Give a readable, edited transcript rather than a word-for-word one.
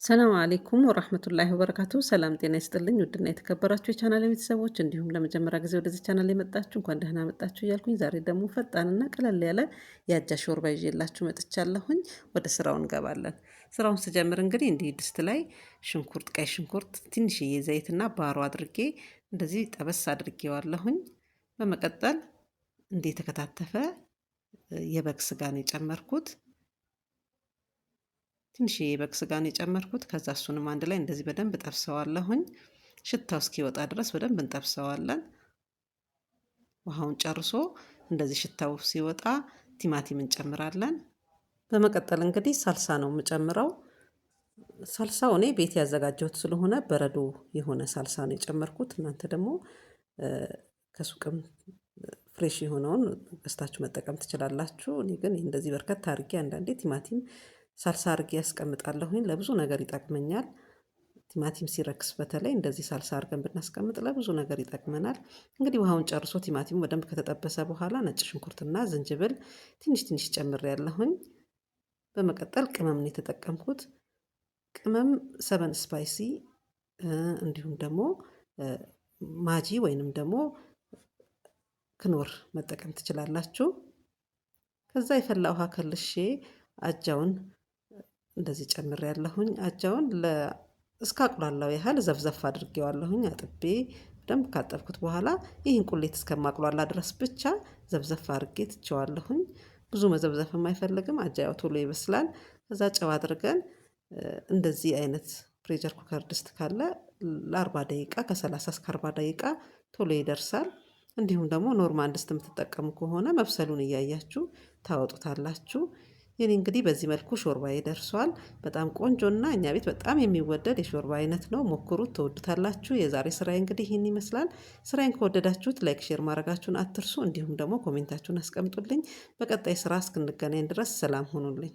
ሰላም አለይኩም ወራህመቱላሂ ወበረካቱ። ሰላም ጤና ይስጥልኝ ውድና የተከበራችሁ የቻናሌ ቤተሰቦች እንዲሁም ለመጀመሪያ ጊዜ ወደዚህ ቻናል የመጣችሁ እንኳን ደህና መጣችሁ እያልኩኝ ዛሬ ደግሞ ፈጣንና ቀለል ያለ የአጃ ሾርባ ይዤላችሁ መጥቻለሁኝ። ወደ ስራው እንገባለን። ስራውን ስጀምር እንግዲህ እንዲህ ድስት ላይ ሽንኩርት፣ ቀይ ሽንኩርት፣ ትንሽዬ ዘይትና ባሮ አድርጌ እንደዚህ ጠበስ አድርጌዋለሁኝ። በመቀጠል እንዲህ የተከታተፈ የበግ ስጋ ነው የጨመርኩት። ትንሽዬ የበግ ስጋ ነው የጨመርኩት። ከዛ እሱንም አንድ ላይ እንደዚህ በደንብ ጠብሰዋለሁኝ። ሽታው እስኪወጣ ድረስ በደንብ እንጠብሰዋለን። ውሃውን ጨርሶ እንደዚህ ሽታው ሲወጣ ቲማቲም እንጨምራለን። በመቀጠል እንግዲህ ሳልሳ ነው የምጨምረው። ሳልሳው እኔ ቤት ያዘጋጀሁት ስለሆነ በረዶ የሆነ ሳልሳ ነው የጨመርኩት። እናንተ ደግሞ ከሱቅም ፍሬሽ የሆነውን ገዝታችሁ መጠቀም ትችላላችሁ። እኔ ግን እንደዚህ በርከት አድርጌ አንዳንዴ ቲማቲም ሳልሳ አድርጌ ያስቀምጣለሁኝ። ለብዙ ነገር ይጠቅመኛል። ቲማቲም ሲረክስ በተለይ እንደዚህ ሳልሳ አድርገን ብናስቀምጥ ለብዙ ነገር ይጠቅመናል። እንግዲህ ውሃውን ጨርሶ ቲማቲሙ በደንብ ከተጠበሰ በኋላ ነጭ ሽንኩርትና ዝንጅብል ትንሽ ትንሽ ጨምሬያለሁኝ። በመቀጠል ቅመም ነው የተጠቀምኩት። ቅመም ሰቨን ስፓይሲ እንዲሁም ደግሞ ማጂ ወይንም ደግሞ ክኖር መጠቀም ትችላላችሁ። ከዛ የፈላ ውሃ ከልሼ አጃውን እንደዚህ ጨምሬያለሁኝ። አጃውን እስካቁላላው ያህል ዘፍዘፍ አድርጌዋለሁኝ። አጥቤ በደንብ ካጠብኩት በኋላ ይህን ቁሌት እስከማቁላላ ድረስ ብቻ ዘፍዘፍ አድርጌ ትቼዋለሁኝ። ብዙ መዘብዘፍም አይፈልግም። አጃ ያው ቶሎ ይበስላል። ከዛ ጨው አድርገን እንደዚህ አይነት ፕሬሸር ኩከር ድስት ካለ ለ40 ደቂቃ ከ30 እስከ 40 ደቂቃ ቶሎ ይደርሳል። እንዲሁም ደግሞ ኖርማል ድስት የምትጠቀሙ ከሆነ መብሰሉን እያያችሁ ታወጡታላችሁ። የኔ እንግዲህ በዚህ መልኩ ሾርባዬ ደርሷል። በጣም ቆንጆና እኛ ቤት በጣም የሚወደድ የሾርባ አይነት ነው። ሞክሩት፣ ትወዱታላችሁ። የዛሬ ስራዬ እንግዲህ ይህን ይመስላል። ስራዬን ከወደዳችሁት ላይክ፣ ሼር ማድረጋችሁን አትርሱ። እንዲሁም ደግሞ ኮሜንታችሁን አስቀምጡልኝ። በቀጣይ ስራ እስክንገናኝ ድረስ ሰላም ሁኑልኝ።